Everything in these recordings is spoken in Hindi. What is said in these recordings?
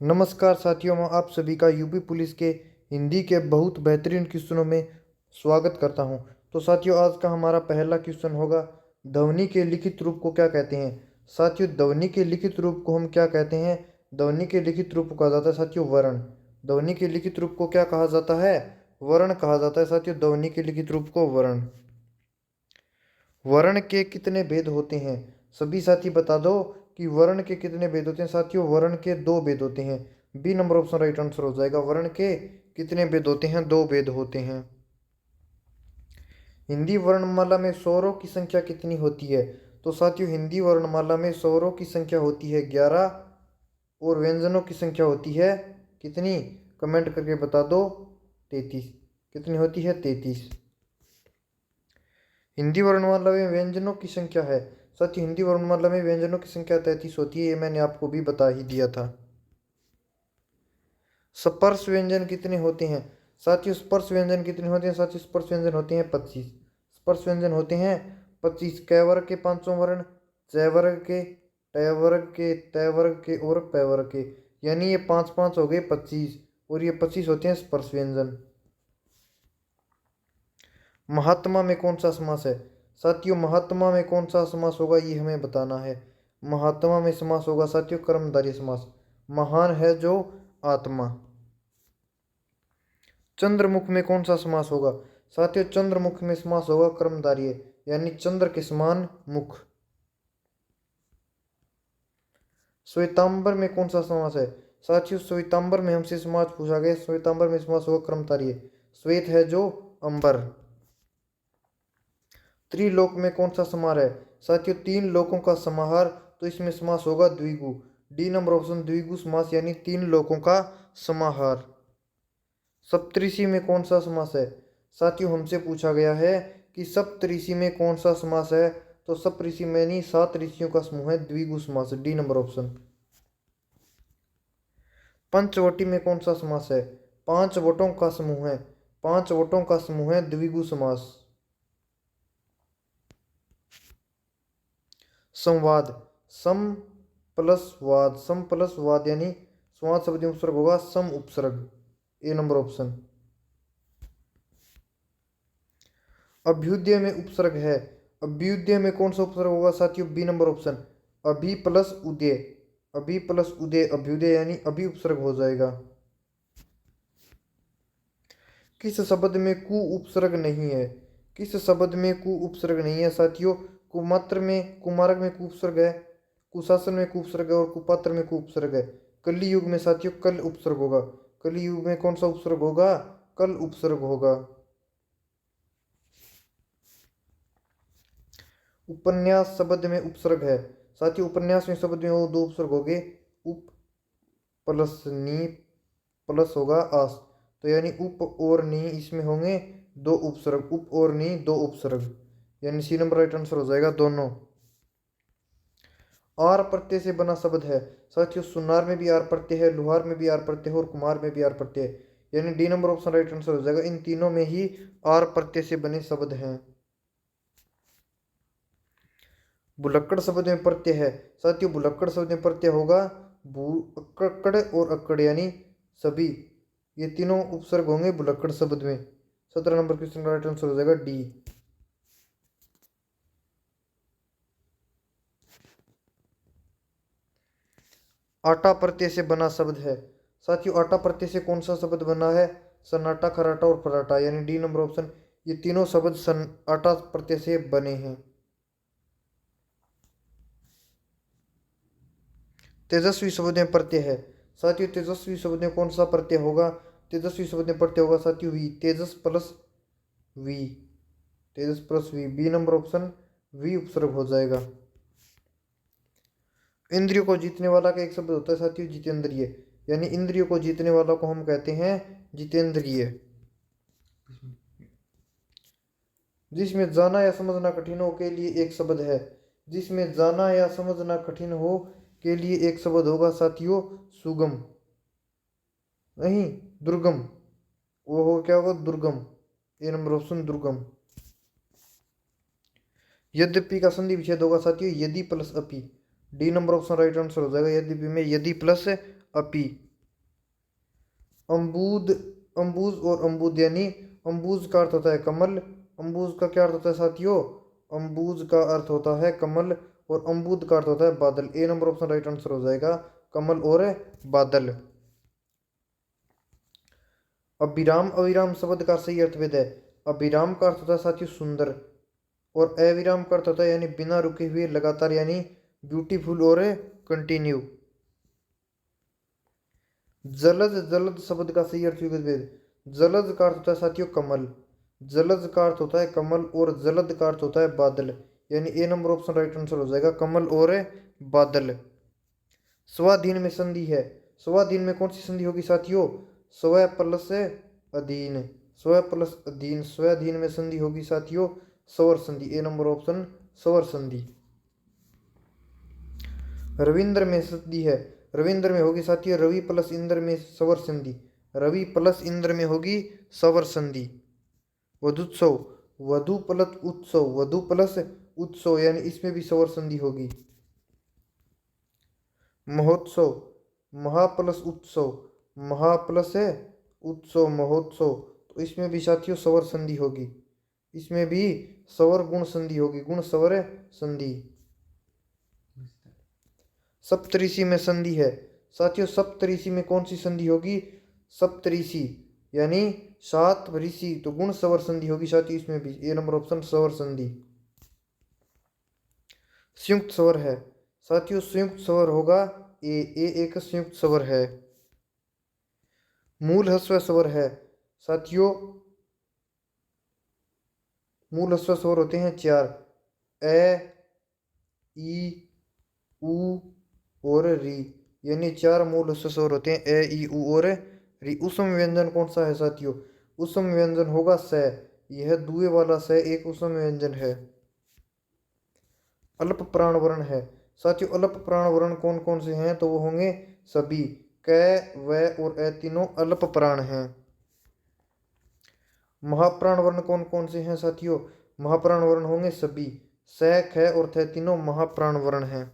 नमस्कार साथियों, मैं आप सभी का यूपी पुलिस के हिंदी के बहुत बेहतरीन क्वेश्चनों में स्वागत करता हूं। तो साथियों, आज का हमारा पहला क्वेश्चन होगा, ध्वनि के लिखित रूप को क्या कहते हैं। साथियों, ध्वनि के लिखित रूप को हम क्या कहते हैं? ध्वनि के लिखित रूप को कहा जाता है साथियों वर्ण। ध्वनि के लिखित रूप को क्या कहा जाता है? वर्ण कहा जाता है साथियों, ध्वनि के लिखित रूप को वर्ण। वर्ण के कितने भेद होते हैं? सभी साथी बता दो कि वर्ण के कितने भेद होते हैं। साथियों, वर्ण के दो भेद होते हैं। B number option right answer हो जाएगा। वर्ण के कितने भेद होते हैं? दो भेद होते हैं। हिंदी वर्णमाला में स्वरों की संख्या कितनी होती है? तो साथियों, हिंदी वर्णमाला में स्वरों की संख्या होती है 11 और व्यंजनों की संख्या होती है कितनी? कमेंट करके बता दो। 33। कितनी होती है? 33। हिंदी वर्णमाला में व्यंजनों की संख्या है। साथियों, हिंदी वर्णमाला में व्यंजनों की संख्या 33 होती है। ये मैंने आपको भी बता ही दिया था। स्पर्श व्यंजन कितने होते हैं? साथियों, स्पर्श व्यंजन कितने होते हैं? साथियों, स्पर्श व्यंजन होते हैं 25। स्पर्श व्यंजन होते हैं 25। क वर्ग के पांचों वर्ण, च वर्ग के, ट वर्ग के, त वर्ग के और प वर्ग के, यानी ये पांच पांच हो गए 25 और ये 25 होते हैं स्पर्श व्यंजन। महात्मा में कौन सा समास है? साथियों, महात्मा में कौन सा समास होगा ये हमें बताना है। महात्मा में समास होगा साथियों कर्मधारय समास। महान है जो आत्मा। चंद्रमुख में कौन सा समास होगा? साथियों, चंद्रमुख में समास होगा कर्मधारय, यानी चंद्र के समान मुख। श्वेतांबर में कौन सा समास है? साथियों, श्वेतांबर में हमसे समास पूछा गया। श्वेतांबर में समास होगा कर्मधारय। श्वेत है जो अंबर। त्रिलोक में कौन सा समाहार है? साथियों, तीन लोकों का समाहार, तो इसमें समास होगा द्विगु। डी नंबर ऑप्शन द्विगु समास, यानी तीन लोकों का समाहार। सप्तऋषि में कौन सा समास है? साथियों, हमसे पूछा गया है कि सप्तऋषि में कौन सा समास है। तो सप्तऋषि में नहीं, 7 ऋषियों का समूह है, द्विगु समास। D number option. पंचवटी में कौन सा समास है? 5 वटों का समूह है। 5 वटों का समूह है, द्विगु समास। संवाद, सम प्लस वाद, सम प्लस वाद, यानी संवाद शब्द में उपसर्ग होगा सम उपसर्ग। ए नंबर ऑप्शन। अभ्युदय में उपसर्ग है। अभ्युदय में कौन सा उपसर्ग होगा? साथियों, बी नंबर ऑप्शन। अभि प्लस उदय। अभि प्लस उदय अभ्युदय, यानी अभि उपसर्ग हो जाएगा। किस शब्द में कु उपसर्ग नहीं है? किस शब्द में कु उपसर्ग नहीं है? साथियों, कुमात्र में, कुमारक में कु उपसर्ग है, कुशासन में कु उपसर्ग है और कुपात्र में कु उपसर्ग है। कली युग में साथियों कल उपसर्ग होगा। कली युग में कौन सा उपसर्ग होगा? कल उपसर्ग होगा। उपन्यास शब्द में उपसर्ग है। साथियों, उपन्यास में शब्द में वो दो उपसर्ग हो गए, उप प्लस नी प्लस होगा आस, तो यानी उप और नी, इसमें होंगे दो उपसर्ग। उप और नी दो उपसर्ग, यानी सी नंबर राइट आंसर हो जाएगा दोनों। आर प्रत्यय से बना शब्द है। साथियों, सुनार में भी आर प्रत्यय है, लुहार में भी आर प्रत्यय है और कुमार में भी आर प्रत्यय है, यानी D number option right answer हो जाएगा। इन तीनों में ही आर प्रत्यय से बने शब्द हैं। भुलक्कड़ शब्द में प्रत्यय है। साथियों, भुलक्कड़ शब्द में प्रत्यय होगा भू अक्कड़ और अक्कड़, यानी सभी, ये तीनों उपसर्ग होंगे भुलक्कड़ शब्द में। 17 नंबर क्वेश्चन का राइट आंसर हो जाएगा डी। आटा प्रत्यय से बना शब्द है। साथियों, आटा प्रत्यय से कौन सा शब्द बना है? सन्नाटा, खराटा और पराठा, यानी डी नंबर ऑप्शन। ये तीनों शब्द आटा प्रत्यय से बने हैं। तेजस्वी शब्द में प्रत्यय है। साथियों, तेजस्वी शब्द में कौन सा प्रत्यय होगा? तेजस्वी शब्द में प्रत्यय होगा साथियों वी। तेजस प्लस वी। तेजस प्लस वी, बी नंबर ऑप्शन वी उपसर्ग हो जाएगा। इंद्रियों को जीतने वाला का एक शब्द होता है साथियों जितेंद्रिय, यानी इंद्रियों को जीतने वाला को हम कहते हैं जितेंद्रिय। जिसमें जाना या समझना कठिन हो के लिए एक शब्द है। जिसमें जाना या समझना कठिन हो के लिए एक शब्द होगा साथियों सुगम, नहीं दुर्गम। वो हो क्या होगा? दुर्गम। ए नंबर ऑप्शन दुर्गम। यद्यपि का संधि विच्छेद होगा साथियों यदि प्लस अपि। D number option right answer हो जाएगा। यद्यपि में यदि प्लस अपि। अम्बूद, अम्बूज और अम्बूद यानी अम्बूज का अर्थ होता है कमल। अम्बूज का क्या अर्थ होता है साथियों? अम्बूज का अर्थ होता है कमल और अम्बूद का अर्थ होता है बादल। ए नंबर ऑप्शन राइट आंसर हो जाएगा, कमल और बादल। अभिराम अविराम शब्द का सही अर्थ वेद है। अभिराम का अर्थ होता है साथियों सुंदर और अविराम का अर्थ होता है यानी बिना रुके हुए लगातार यानी ब्यूटीफुल और कंटिन्यू। जलज, जलद शब्द का सही अर्थ वेद। जलज का अर्थ होता है साथियों कमल, जलज का अर्थ होता है कमल और जलद का अर्थ होता है बादल यानी ए नंबर ऑप्शन राइट आंसर हो जाएगा, कमल और बादल। स्वाधीन में संधि है, स्वाधीन में कौन सी संधि होगी साथियों? स्व प्लस अधीन, स्व प्लस अधीन, स्वाधीन में संधि होगी साथियों स्वर संधि, ए नंबर ऑप्शन स्वर संधि। रविंद्र में संधि है, रविंद्र में होगी साथियों रवि प्लस इंद्र में स्वर संधि, रवि प्लस इंद्र में होगी स्वर संधि। वधुत्सव, वधु प्लस उत्सव, वधु प्लस उत्सव यानी इसमें भी स्वर संधि होगी। महोत्सव, महा प्लस उत्सव, महा प्लस है उत्सव महोत्सव, तो इसमें भी साथियों स्वर संधि होगी, इसमें भी स्वर गुण संधि होगी, गुण स्वर संधि। सप्तऋषि में संधि है साथियों, सप्तऋषि में कौन सी संधि होगी? सप्तऋषि यानी सात ऋषि, तो गुण स्वर संधि होगी साथियों इसमें भी, ए नंबर ऑप्शन स्वर संधि। संयुक्त स्वर है साथियों, संयुक्त स्वर होगा ए, एक संयुक्त स्वर है। मूल ह्रस्व स्वर है साथियों, मूल ह्रस्व स्वर होते हैं चार, ए, ई, उ और री, यानी चार मूल ह्रस्व स्वर होते हैं ए, ई, उ और री। उसम व्यंजन कौन सा है साथियों? उसम व्यंजन होगा स, यह दुए वाला स एक उसम व्यंजन है। अल्प प्राण वर्ण है साथियों, अल्प प्राण वर्ण कौन कौन से हैं? तो वो होंगे सभी, क, व और ए तीनों अल्प प्राण हैं। महाप्राण वर्ण कौन कौन से हैं साथियों? महाप्राण वर्ण होंगे सभी, स, ख और थ तीनों महाप्राण वर्ण हैं।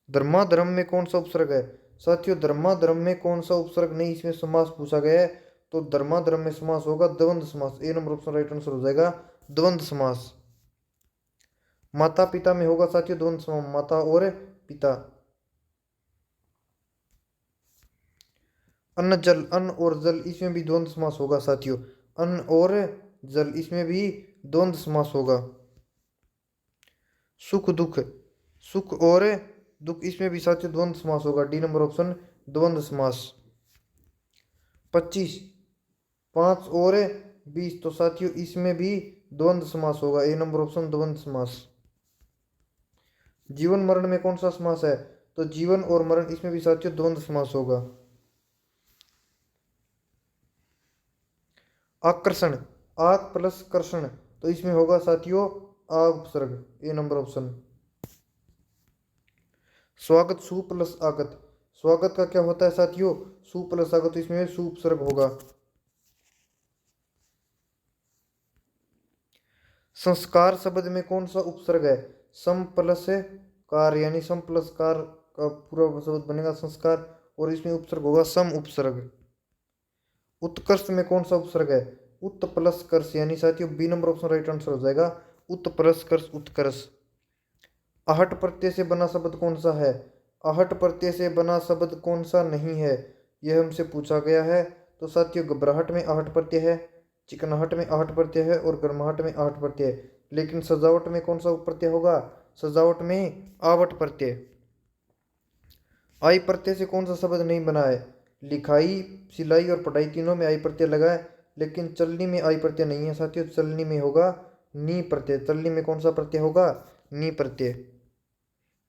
धर्माधर्म में कौन सा उपसर्ग है साथियों? धर्माधर्म में कौन सा उपसर्ग नहीं, इसमें समास पूछा गया है, तो धर्माधर्म में समास होगा द्वंद्व समास, ए नंबर ऑप्शन राइट आंसर हो जाएगा द्वंद्व समास। माता पिता में होगा साथियों द्वंद्व समास, माता और पिता। अन्न जल, अन्न और जल इसमें भी द्वंद्व समास होगा साथियों, अन्न और जल इसमें भी द्वंद्व समास होगा। सुख दुख, सुख और दुख इसमें भी साथियों द्वंद्व समास होगा, डी नंबर ऑप्शन द्वंद्व समास। 25, 5 और 20, तो साथियों इसमें भी द्वंद्व समास होगा, ए नंबर ऑप्शन द्वंद्व समास। जीवन मरण में कौन सा समास है? तो जीवन और मरण इसमें भी साथियों द्वंद्व समास होगा। आकर्षण, आक प्लस कर्षण, तो इसमें होगा साथियों आग उपसर्ग, ए नंबर ऑप्शन। स्वागत, सु प्लस आगत, स्वागत का क्या होता है साथियों? सु प्लस आगत, तो इसमें सु उपसर्ग होगा। संस्कार शब्द में कौन सा उपसर्ग है? सम प्लस कार यानी सम प्लस कार का पूरा शब्द बनेगा संस्कार, और इसमें उपसर्ग होगा सम उपसर्ग। उत्कर्ष में कौन सा उपसर्ग है? उत प्लस कर्ष यानी साथियों B number option right answer हो जाएगा, उत प्लस कर्ष उत्कर्ष। आहट प्रत्यय से बना शब्द कौन सा है? आहट प्रत्यय से बना शब्द कौन सा नहीं है, यह हमसे पूछा गया है। तो साथियों घबराहट में आहट प्रत्यय है, चिकनाहट में आहट प्रत्यय है और गर्माहट में आहट प्रत्यय है, लेकिन सजावट में कौन सा प्रत्यय होगा? सजावट में आवट प्रत्यय। आई प्रत्यय से कौन सा शब्द नहीं बना है? लिखाई, सिलाई और पढ़ाई तीनों में आई प्रत्यय लगा है, लेकिन चलनी में आई प्रत्यय नहीं है साथियों, चलनी में होगा नी प्रत्यय, चलनी में कौन सा प्रत्यय होगा? नी प्रत्यय।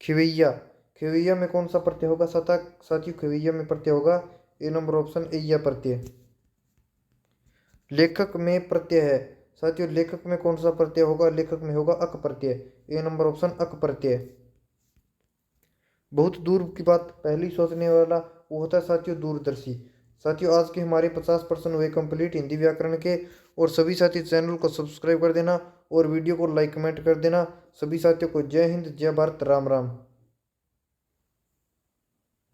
खिवैया, खिवैया में कौन सा प्रत्यय होगा साथियों? खिवैया में प्रत्यय होगा ए नंबर ऑप्शन एया प्रत्यय। लेखक में प्रत्यय है साथियों, लेखक में कौन सा प्रत्यय होगा? लेखक में होगा अक प्रत्यय, ए नंबर ऑप्शन अक प्रत्यय। बहुत दूर की बात पहली सोचने वाला वो होता है साथियों दूरदर्शी। साथियों आज के हमारे 50% हुए कंप्लीट हिंदी व्याकरण के, और सभी साथी चैनल को सब्सक्राइब कर देना और वीडियो को लाइक कमेंट कर देना। सभी साथियों को जय हिंद, जय भारत, राम राम।